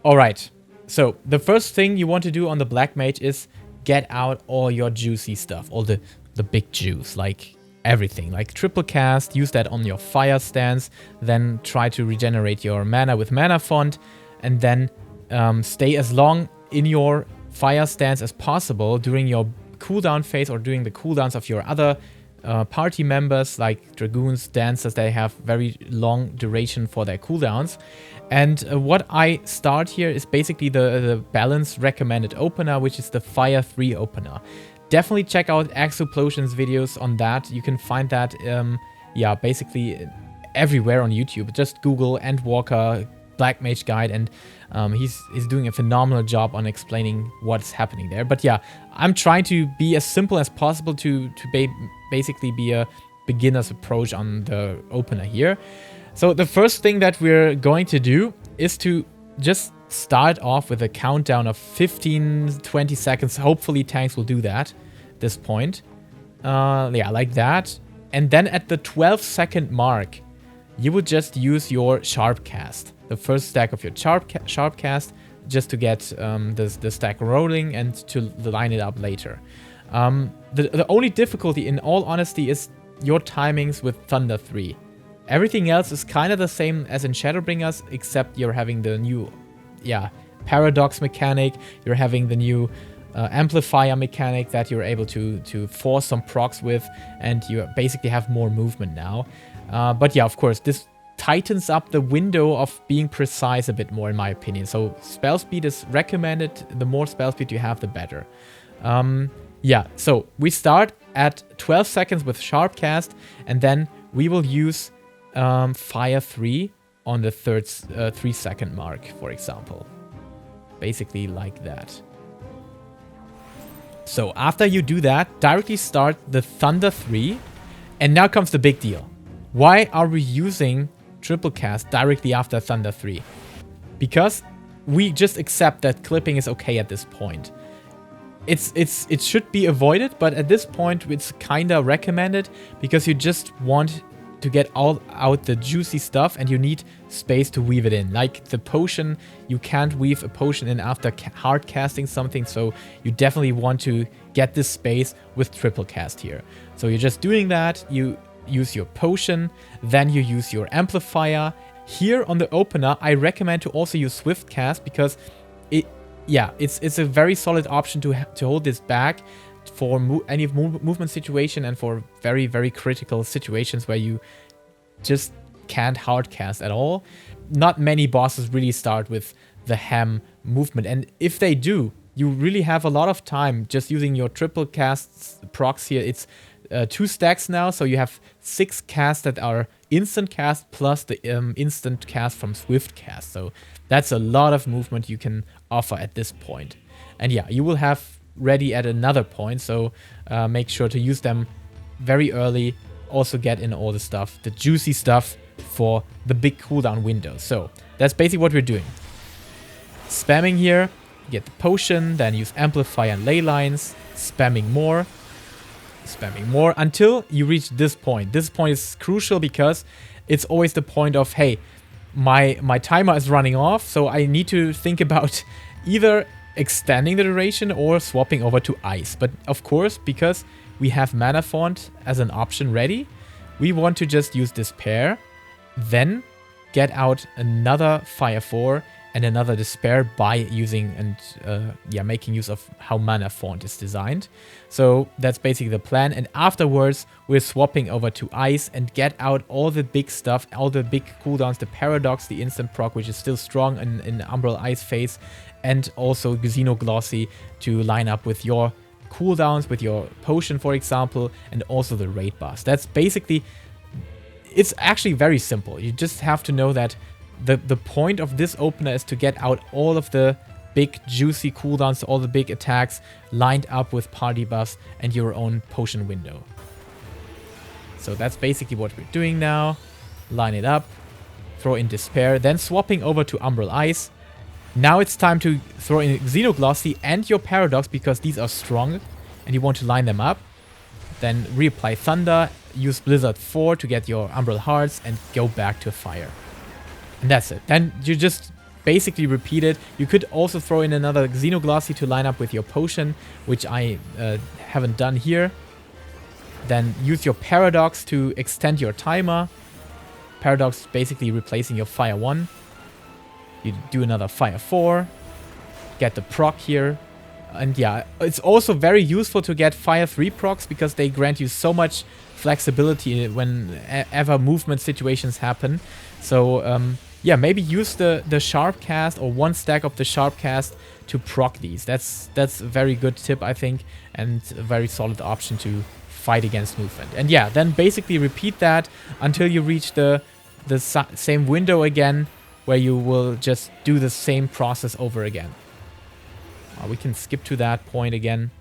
Alright, so the first thing you want to do on the Black Mage is get out all your juicy stuff, all the big juice, like everything, like triple cast, use that on your fire stance, then try to regenerate your mana with Mana Font, and then stay as long in your fire stance as possible during your cooldown phase or during the cooldowns of your other party members, like Dragoons, Dancers. They have very long duration for their cooldowns. And what I start here is basically the balanced recommended opener, which is the Fire 3 opener. Definitely check out Eksu Plosion's videos on that. You can find that, yeah, basically everywhere on YouTube. Just Google Endwalker Black Mage Guide, and he's doing a phenomenal job on explaining what's happening there. But yeah, I'm trying to be as simple as possible to basically be a beginner's approach on the opener here. So the first thing that we're going to do is to just start off with a countdown of 15-20 seconds. Hopefully tanks will do that at this point. Yeah, like that. And then at the 12-second mark, you would just use your Sharp Cast. The first stack of your Sharp Cast, just to get the stack rolling and to line it up later. The only difficulty, in all honesty, is your timings with Thunder 3. Everything else is kind of the same as in Shadowbringers, except you're having the new, yeah, Paradox mechanic. You're having the new Amplifier mechanic that you're able to force some procs with, and you basically have more movement now. But yeah, of course, this tightens up the window of being precise a bit more, in my opinion. So spell speed is recommended. The more spell speed you have, the better. Yeah, so we start at 12 seconds with Sharp Cast, and then we will use Fire 3 on the 3-second mark, for example. Basically like that. So after you do that, directly start the Thunder 3. And now comes the big deal. Why are we using triple cast directly after Thunder 3? Because we just accept that clipping is okay at this point. It should be avoided, but at this point it's kinda recommended because you just want to get all out the juicy stuff and you need space to weave it in. Like the potion, you can't weave a potion in after hard casting something, so you definitely want to get this space with triple cast here. So you're just doing that, you use your potion, then you use your amplifier. Here on the opener, I recommend to also use swift cast because it's a very solid option to hold this back for any movement situation and for very, very critical situations where you just can't hard cast at all. Not many bosses really start with the ham movement, and if they do, you really have a lot of time just using your triple casts procs here. It's 2 stacks now, so you have 6 casts that are instant cast plus the instant cast from swift cast. So that's a lot of movement you can offer at this point. And yeah, you will have ready at another point, so make sure to use them very early. Also get in all the stuff, the juicy stuff for the big cooldown window. So that's basically what we're doing. Spamming here, get the potion, then use amplifier and ley lines, spamming more until you reach this point. This point is crucial because it's always the point of, hey, my timer is running off, so I need to think about either extending the duration or swapping over to ice. But of course, because we have Mana Font as an option ready, we want to just use Despair, then get out another Fire 4 and another Despair by using and making use of how Mana Font is designed. So that's basically the plan. And afterwards, we're swapping over to Ice and get out all the big stuff, all the big cooldowns, the Paradox, the instant proc, which is still strong in Umbral Ice phase, and also Xenoglossy to line up with your cooldowns, with your potion, for example, and also the raid boss. That's basically, it's actually very simple. You just have to know that the point of this opener is to get out all of the big juicy cooldowns, all the big attacks lined up with party buffs and your own potion window. So that's basically what we're doing now. Line it up, throw in Despair, then swapping over to Umbral Ice. Now it's time to throw in Xenoglossy and your Paradox because these are strong and you want to line them up. Then reapply Thunder, use Blizzard 4 to get your Umbral Hearts and go back to Fire. And that's it. Then you just basically repeat it. You could also throw in another Xenoglossy to line up with your potion, which I haven't done here. Then use your Paradox to extend your timer. Paradox basically replacing your Fire 1. You do another Fire 4. Get the proc here. And yeah, it's also very useful to get Fire 3 procs because they grant you so much flexibility whenever movement situations happen. So yeah, maybe use the Sharp Cast or one stack of the Sharp Cast to proc these. That's a very good tip, I think, and a very solid option to fight against movement. And yeah, then basically repeat that until you reach the same window again, where you will just do the same process over again. We can skip to that point again.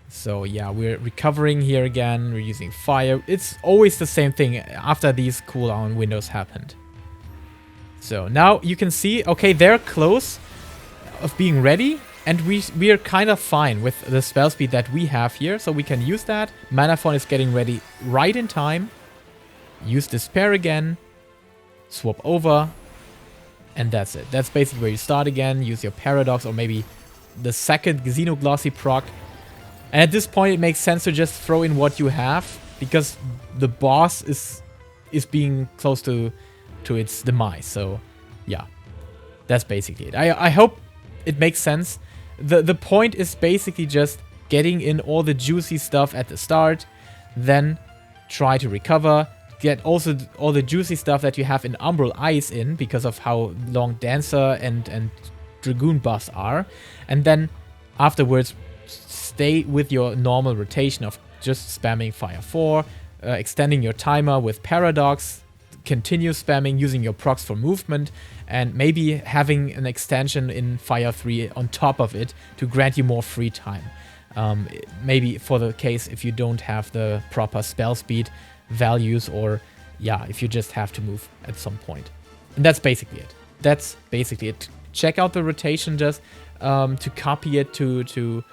So yeah, we're recovering here again. We're using fire. It's always the same thing after these cooldown windows happened. So now you can see, okay, they're close of being ready. And we are kind of fine with the spell speed that we have here. So we can use that. Manaphon is getting ready right in time. Use Despair again. Swap over. And that's it. That's basically where you start again. Use your Paradox or maybe the second Xenoglossy proc. And at this point, it makes sense to just throw in what you have, because the boss is being close to its demise. So yeah, that's basically it. I hope it makes sense. The point is basically just getting in all the juicy stuff at the start, then try to recover. Get also all the juicy stuff that you have in Umbral Ice in, because of how long Dancer and Dragoon buffs are. And then afterwards, stay with your normal rotation of just spamming Fire 4, extending your timer with Paradox, continue spamming, using your procs for movement, and maybe having an extension in Fire 3 on top of it to grant you more free time. Maybe for the case if you don't have the proper spell speed values, or yeah, if you just have to move at some point. And that's basically it. Check out the rotation just to copy it, to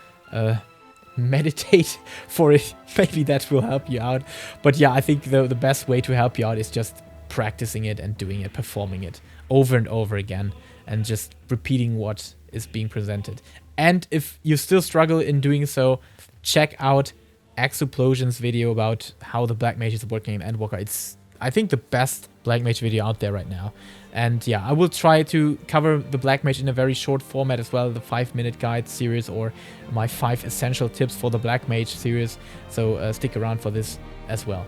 meditate for it. Maybe that will help you out. But yeah, I think the best way to help you out is just practicing it and doing it, performing it over and over again, and just repeating what is being presented. And if you still struggle in doing so, check out Eksu Plosion's video about how the Black Mage is working in Endwalker. It's, I think, the best Black Mage video out there right now. And yeah, I will try to cover the Black Mage in a very short format as well, the 5-minute guide series or my 5 essential tips for the Black Mage series. So stick around for this as well.